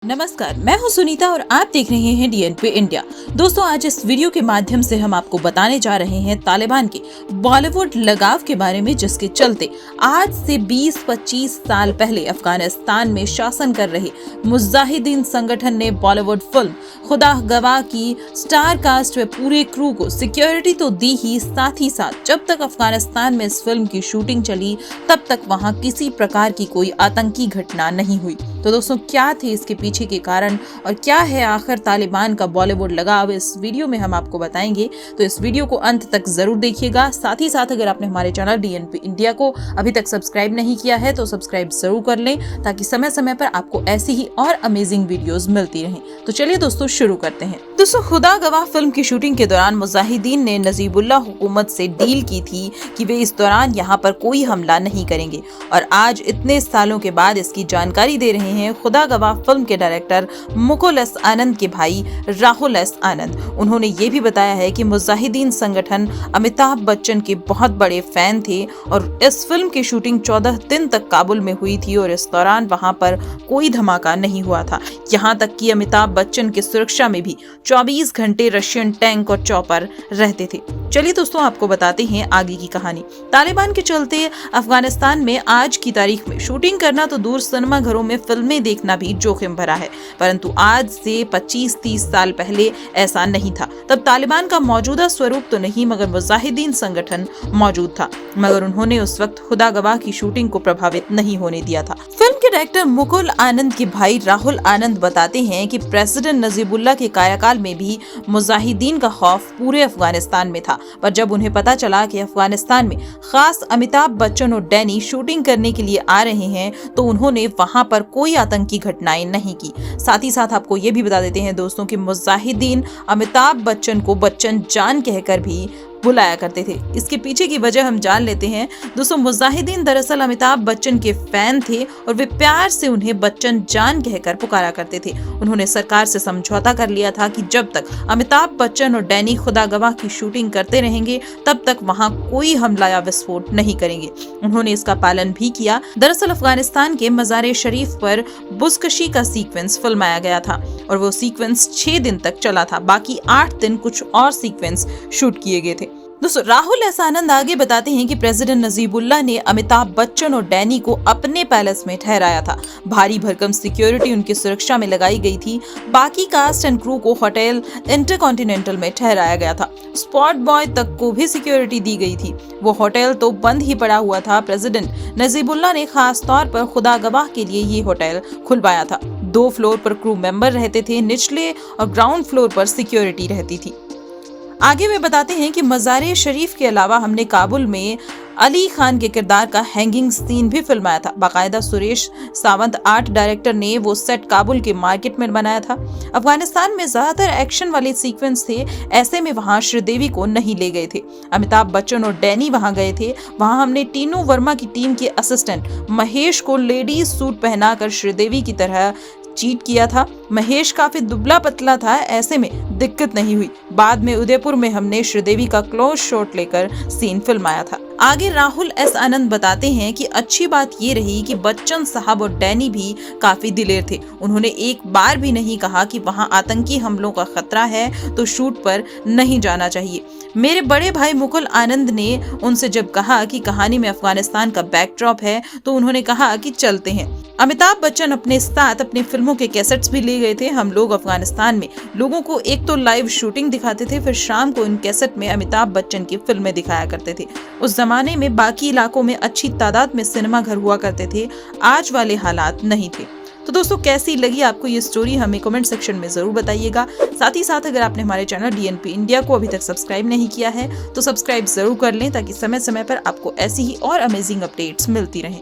नमस्कार, मैं हूं सुनीता और आप देख रहे हैं डीएनपी इंडिया। दोस्तों, आज इस वीडियो के माध्यम से हम आपको बताने जा रहे हैं तालिबान के बॉलीवुड लगाव के बारे में, जिसके चलते आज से 20-25 साल पहले अफगानिस्तान में शासन कर रहे मुजाहिदीन संगठन ने बॉलीवुड फिल्म खुदा गवाह की स्टार कास्ट व पूरे क्रू को सिक्योरिटी तो दी ही, साथ ही साथ जब तक अफगानिस्तान में इस फिल्म की शूटिंग चली तब तक वहां किसी प्रकार की कोई आतंकी घटना नहीं हुई। तो दोस्तों, क्या थे इसके पीछे के कारण और क्या है आखिर तालिबान का बॉलीवुड लगाव, इस वीडियो में हम आपको बताएंगे। तो इस वीडियो को अंत तक जरूर देखिएगा। साथ ही साथ अगर आपने हमारे चैनल डीएनपी इंडिया को अभी तक सब्सक्राइब नहीं किया है तो सब्सक्राइब जरूर कर लें, ताकि समय समय पर आपको ऐसी ही और अमेजिंग वीडियोस मिलती रहें। तो चलिए दोस्तों, शुरू करते हैं। दोस्तों, खुदा गवाह फिल्म की शूटिंग के दौरान मुजाहिदीन ने नजीबुल्लाह हुकूमत से डील की थी कि वे इस दौरान यहाँ पर कोई हमला नहीं करेंगे, और आज इतने सालों के बाद इसकी जानकारी दे रहे हैं खुदा गवाह फिल्म के डायरेक्टर मुकुल एस आनंद के भाई राहुल एस आनंद। उन्होंने ये भी बताया है कि मुजाहिदीन संगठन अमिताभ बच्चन के बहुत बड़े फैन थे और इस फिल्म की शूटिंग 14 दिन तक काबुल में हुई थी और इस दौरान वहां पर कोई धमाका नहीं हुआ था। यहाँ तक कि अमिताभ बच्चन की सुरक्षा में भी 24 घंटे रशियन टैंक और चॉपर रहते थे। चलिए दोस्तों, आपको बताते हैं आगे की कहानी। तालिबान के चलते अफगानिस्तान में आज की तारीख में शूटिंग करना तो दूर, सिनेमा घरों में फिल्में देखना भी जोखिम भरा है। परंतु आज से 25-30 साल पहले ऐसा नहीं था। तब तालिबान का मौजूदा स्वरूप तो नहीं, मगर मुजाहिदीन संगठन मौजूद था, मगर उन्होंने उस वक्त खुदा गवाह की शूटिंग को प्रभावित नहीं होने दिया था। फिल्म के डायरेक्टर मुकुल आनंद के भाई राहुल आनंद बताते हैं कि प्रेसिडेंट नजीबुल्लाह के कार्यकाल में भी मुजाहिदीन का खौफ पूरे अफगानिस्तान में था, पर जब उन्हें पता चला कि अफगानिस्तान में खास अमिताभ बच्चन और डैनी शूटिंग करने के लिए आ रहे हैं, तो उन्होंने वहां पर कोई आतंकी घटनाएं नहीं की। साथ ही साथ आपको ये भी बता देते हैं दोस्तों कि मुजाहिदीन अमिताभ बच्चन को बच्चन जान कहकर भी बुलाया करते थे। इसके पीछे की वजह हम जान लेते हैं। दोस्तों, मुजाहिदीन दरअसल अमिताभ बच्चन के फैन थे और वे प्यार से उन्हें बच्चन जान कहकर पुकारा करते थे। उन्होंने सरकार से समझौता कर लिया था कि जब तक अमिताभ बच्चन और डैनी खुदा गवाह की शूटिंग करते रहेंगे तब तक वहां कोई हमला या विस्फोट नहीं करेंगे। उन्होंने इसका पालन भी किया। दरअसल अफगानिस्तान के मज़ार शरीफ पर बुज़कशी का सीक्वेंस फिल्माया गया था और वो सीक्वेंस 6 दिन तक चला था। बाकी 8 दिन कुछ और सीक्वेंस शूट किए गए थे। दोस्तों, राहुल एस आनंद आगे बताते हैं कि प्रेसिडेंट नजीबुल्लाह ने अमिताभ बच्चन और डैनी को अपने पैलेस में ठहराया था। भारी भरकम सिक्योरिटी उनकी सुरक्षा में लगाई गई थी। बाकी कास्ट एंड क्रू को होटल इंटरकॉन्टिनेंटल में ठहराया गया था। स्पॉट बॉय तक को भी सिक्योरिटी दी गई थी। वो होटल तो बंद ही पड़ा हुआ था। प्रेसिडेंट नजीबुल्लाह ने खास तौर पर खुदा गवाह के लिए ये होटल खुलवाया था। 2 फ्लोर पर क्रू मेंबर रहते थे। निचले और ग्राउंड फ्लोर पर सिक्योरिटी रहती थी। आगे वे बताते हैं कि मज़ार शरीफ के अलावा हमने काबुल में अली खान के किरदार का हैंगिंग सीन भी फिल्माया था। बाकायदा सुरेश सावंत आर्ट डायरेक्टर ने वो सेट काबुल के मार्केट में बनाया था। अफगानिस्तान में ज्यादातर एक्शन वाले सीक्वेंस थे, ऐसे में वहां श्रीदेवी को नहीं ले गए थे। अमिताभ बच्चन और डैनी वहां गए थे। वहां हमने टीनू वर्मा की टीम के असिस्टेंट महेश को लेडीज सूट पहनाकर श्रीदेवी की तरह चीट किया था। महेश काफी दुबला पतला था, ऐसे में दिक्कत नहीं हुई। बाद में उदयपुर में हमने श्रीदेवी का क्लोज शॉट लेकर सीन फिल्माया था। आगे राहुल एस आनंद बताते हैं कि अच्छी बात ये रही कि बच्चन साहब और डैनी भी काफी दिलेर थे। उन्होंने एक बार भी नहीं कहा कि वहां आतंकी हमलों का खतरा है तो शूट पर नहीं जाना चाहिए। मेरे बड़े भाई मुकुल आनंद ने उनसे जब कहा कि कहानी में अफगानिस्तान का बैकड्रॉप है तो उन्होंने कहा कि चलते हैं। अमिताभ बच्चन अपने साथ अपनी फिल्मों के कैसेट्स भी ले गए थे। हम लोग अफगानिस्तान में लोगों को एक तो लाइव शूटिंग दिखाते थे, फिर शाम को इन कैसेट में अमिताभ बच्चन की फिल्में दिखाया करते थे। उस जमाने में बाकी इलाकों में अच्छी तादाद में सिनेमा घर हुआ करते थे, आज वाले हालात नहीं थे। तो दोस्तों, कैसी लगी आपको ये स्टोरी, हमें कमेंट सेक्शन में जरूर बताइएगा। साथ ही साथ अगर आपने हमारे चैनल डीएनपी इंडिया को अभी तक सब्सक्राइब नहीं किया है तो सब्सक्राइब जरूर कर लें, ताकि समय समय पर आपको ऐसी ही और अमेजिंग अपडेट्स मिलती रहें।